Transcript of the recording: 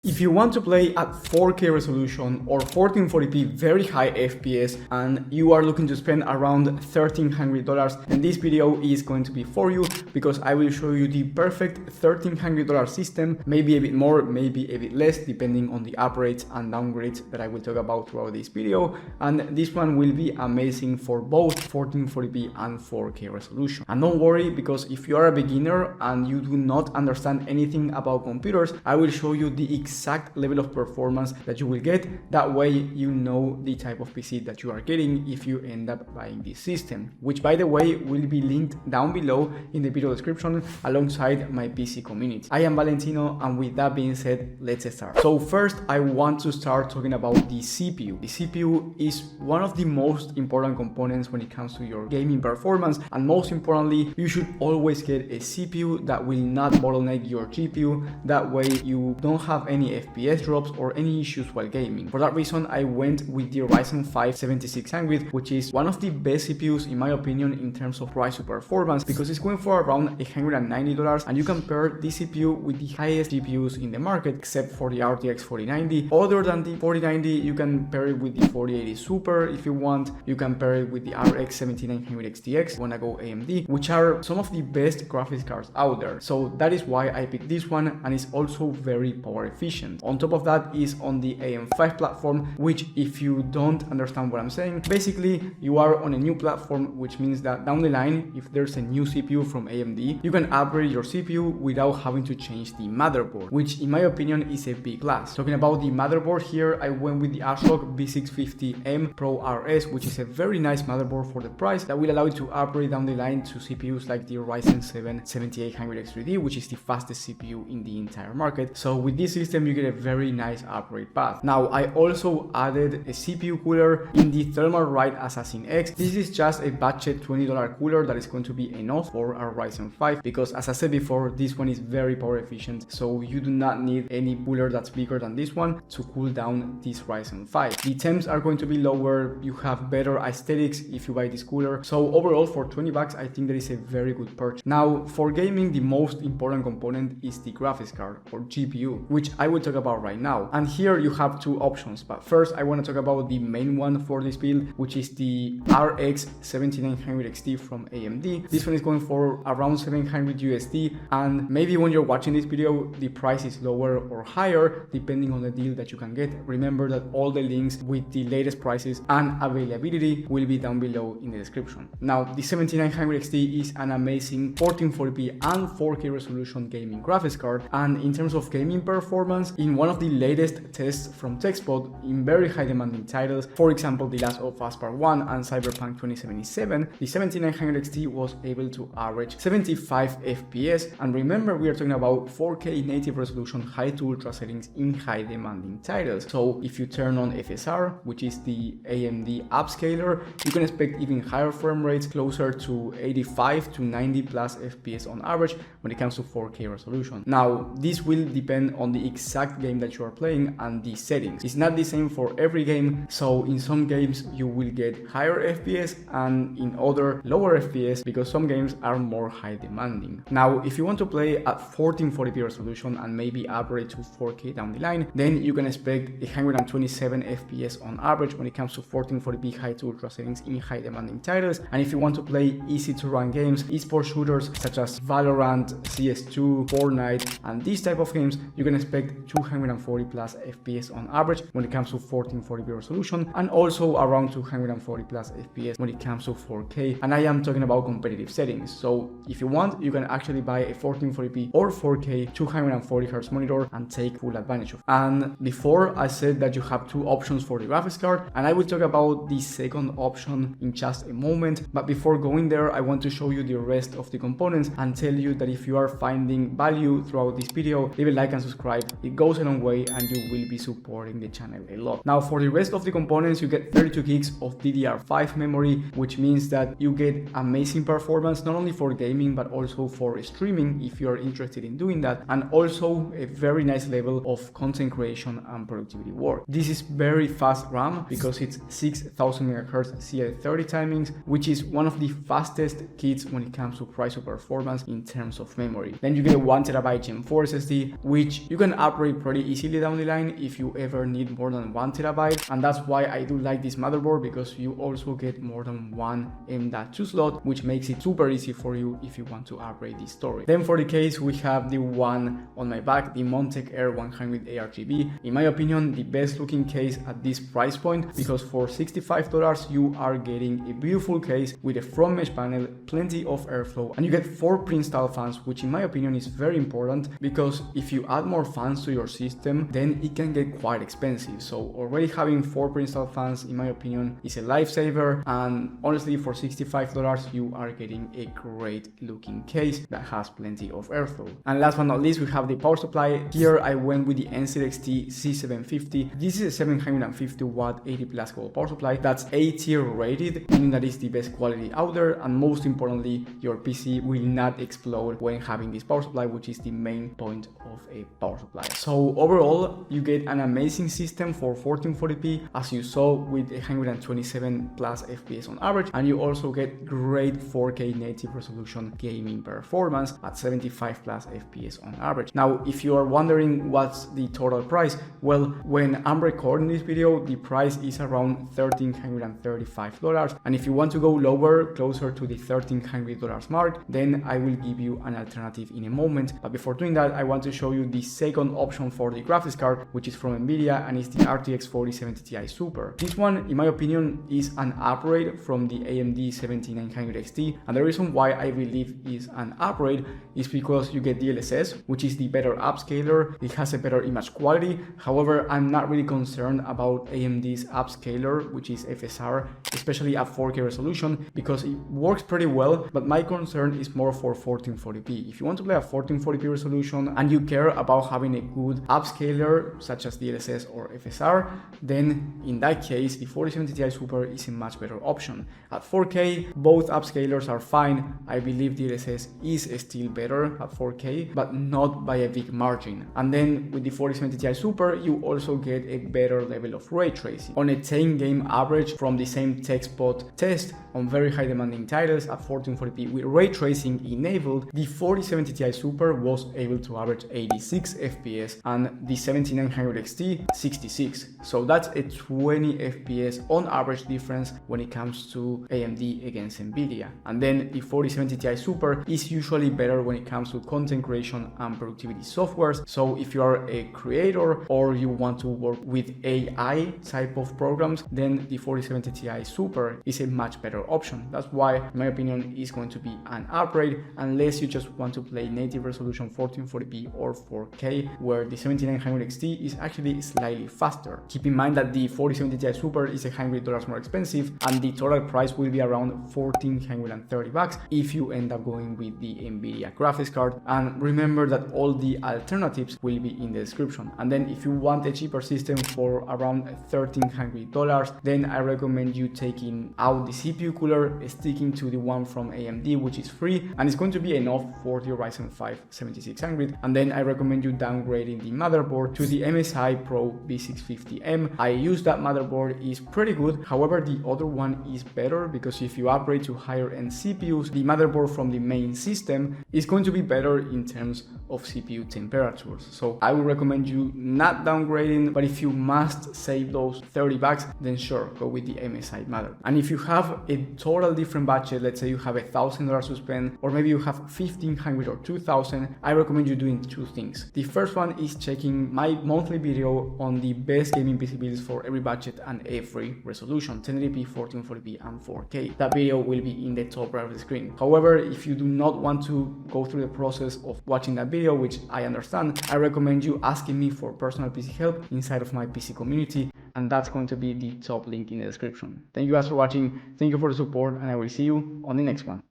If you want to play at 4K resolution or 1440p very high FPS and you are looking to spend around $1,300, then this video is going to be for you, because I will show you the perfect $1,300 system, maybe a bit more, maybe a bit less, depending on the upgrades and downgrades that I will talk about throughout this video. And this one will be amazing for both 1440p and 4K resolution. And don't worry, because if you are a beginner and you do not understand anything about computers, I will show you the exact level of performance that you will get. That way you know the type of PC that you are getting if you end up buying this system, which by the way will be linked down below in the video description alongside my PC community. I am Valentino, and with that being said, let's start. So first I want to start talking about the CPU. The CPU is one of the most important components when it comes to your gaming performance, and most importantly, you should always get a CPU that will not bottleneck your GPU. That way you don't have any FPS drops or any issues while gaming. For that reason, I went with the Ryzen 5 7600, which is one of the best CPUs in my opinion in terms of price to performance, because it's going for around $190, and you can pair this CPU with the highest GPUs in the market, except for the RTX 4090. Other than the 4090, you can pair it with the 4080 Super if you want. You can pair it with the RX 7900 XTX, wanna go AMD, which are some of the best graphics cards out there. So that is why I picked this one, and it's also very power efficient. On top of that is on the AM5 platform, which, if you don't understand what I'm saying, basically you are on a new platform, which means that down the line, if there's a new CPU from AMD, you can upgrade your CPU without having to change the motherboard, which in my opinion is a big plus. Talking about the motherboard here, I went with the ASRock B650M Pro RS, which is a very nice motherboard for the price that will allow you to upgrade down the line to CPUs like the Ryzen 7 7800 X3D, which is the fastest CPU in the entire market. So with this system you get a very nice upgrade path. Now I also added a CPU cooler in the Thermal Ride Assassin X. This is just a budget $20 cooler that is going to be enough for our Ryzen 5, because as I said before, this one is very power efficient, so you do not need any cooler that's bigger than this one to cool down this Ryzen 5. The temps are going to be lower, you have better aesthetics if you buy this cooler. So overall, for 20 bucks, I think that is a very good purchase. Now for gaming, the most important component is the graphics card or GPU, which I will talk about right now. And here you have two options, but first I want to talk about the main one for this build, which is the RX 7900 XT from AMD. This one is going for around 700 USD, and maybe when you're watching this video the price is lower or higher depending on the deal that you can get. Remember that all the links with the latest prices and availability will be down below in the description. Now the 7900 XT is an amazing 1440p and 4K resolution gaming graphics card, and in terms of gaming performance, in one of the latest tests from TechSpot in very high demanding titles, for example The Last of Us Part 1 and Cyberpunk 2077, the 7900 XT was able to average 75 FPS, and remember we are talking about 4K native resolution high to ultra settings in high demanding titles. So if you turn on FSR, which is the AMD upscaler, you can expect even higher frame rates, closer to 85 to 90 plus FPS on average when it comes to 4K resolution. Now this will depend on the exact game that you are playing and the settings. It's not the same for every game, so in some games you will get higher FPS and in other lower FPS, because some games are more high demanding. Now if you want to play at 1440p resolution and maybe upgrade to 4K down the line, then you can expect 127 FPS on average when it comes to 1440p high to ultra settings in high demanding titles. And if you want to play easy to run games, esports shooters such as Valorant, CS2, Fortnite and these type of games, you can expect 240 plus FPS on average when it comes to 1440p resolution, and also around 240 plus FPS when it comes to 4K. And I am talking about competitive settings, so if you want, you can actually buy a 1440p or 4K 240Hz monitor and take full advantage of it. And before I said that you have two options for the graphics card, and I will talk about the second option in just a moment, but before going there I want to show you the rest of the components and tell you that if you are finding value throughout this video, leave a like and subscribe. It goes a long way and you will be supporting the channel a lot. Now for the rest of the components, you get 32 gigs of DDR5 memory, which means that you get amazing performance not only for gaming but also for streaming if you are interested in doing that, and also a very nice level of content creation and productivity work. This is very fast RAM because it's 6000 MHz CL30 timings, which is one of the fastest kits when it comes to price to performance in terms of memory. Then you get a 1TB Gen 4 SSD, which you can upgrade pretty easily down the line if you ever need more than 1 terabyte, and that's why I do like this motherboard, because you also get more than one M.2 slot, which makes it super easy for you if you want to upgrade this storage. Then for the case, we have the one on my back, the Montech Air 100 ARGB. In my opinion, the best looking case at this price point, because for $65 you are getting a beautiful case with a front mesh panel, plenty of airflow, and you get 4 pre-installed fans, which in my opinion is very important, because if you add more fans to your system, then it can get quite expensive. So already having 4 pre-installed fans, in my opinion, is a lifesaver, and honestly for $65 you are getting a great looking case that has plenty of airflow. And last but not least, we have the power supply. Here I went with the NZXT C750. This is a 750 watt 80 plus volt power supply that's A tier rated, meaning that it's the best quality out there, and most importantly, your PC will not explode when having this power supply, which is the main point of a power supply. So overall, you get an amazing system for 1440p, as you saw, with 127 plus FPS on average, and you also get great 4K native resolution gaming performance at 75 plus FPS on average. Now, if you are wondering what's the total price, well, when I'm recording this video, the price is around $1,335, and if you want to go lower, closer to the $1,300 mark, then I will give you an alternative in a moment. But before doing that, I want to show you the second option for the graphics card, which is from Nvidia, and it's the RTX 4070 Ti Super. This one, in my opinion, is an upgrade from the AMD 7900 XT, and the reason why I believe is an upgrade is because you get DLSS, which is the better upscaler. It has a better image quality. However, I'm not really concerned about AMD's upscaler, which is FSR, especially at 4K resolution, because it works pretty well, but my concern is more for 1440p. If you want to play at 1440p resolution and you care about having a good upscaler such as DLSS or FSR, then in that case the 4070 Ti Super is a much better option. At 4K, both upscalers are fine. I believe DLSS is still better at 4K, but not by a big margin. And then with the 4070 Ti Super, you also get a better level of ray tracing. On a 10 game average from the same TechSpot test on very high demanding titles at 1440p with ray tracing enabled, the 4070 Ti Super was able to average 86 FPS and the 7900 XT 66. So that's a 20 FPS on average difference when it comes to AMD against Nvidia. And then the 4070 Ti Super is usually better when it comes to content creation and productivity softwares. So if you are a creator or you want to work with AI type of programs, then the 4070 Ti Super is a much better option. That's why, in my opinion, is going to be an upgrade, unless you just want to play native resolution 1440p or 4K, where the 7900 XT is actually slightly faster. Keep in mind that the 4070 Ti Super is $100 more expensive, and the total price will be around $1,430 if you end up going with the Nvidia graphics card. And remember that all the alternatives will be in the description. And then if you want a cheaper system for around $1,300, then I recommend you taking out the CPU cooler, sticking to the one from AMD, which is free and it's going to be enough for the Ryzen 5 7600. And then I recommend you downgrading the motherboard to the MSI Pro B650M. I use that motherboard, is pretty good. However, the other one is better, because if you upgrade to higher end CPUs, the motherboard from the main system is going to be better in terms of CPU temperatures. So I would recommend you not downgrading, but if you must save those $30, then sure, go with the MSI motherboard. And if you have a total different budget, let's say you have $1,000 to spend, or maybe you have $1,500 or $2,000, I recommend you doing two things. The first one is checking my monthly video on the best gaming PC builds for every budget and every resolution, 1080p, 1440p, and 4K. That video will be in the top right of the screen. However, if you do not want to go through the process of watching that video, which I understand, I recommend you asking me for personal PC help inside of my PC community, and that's going to be the top link in the description. Thank you guys for watching, thank you for the support, and I will see you on the next one.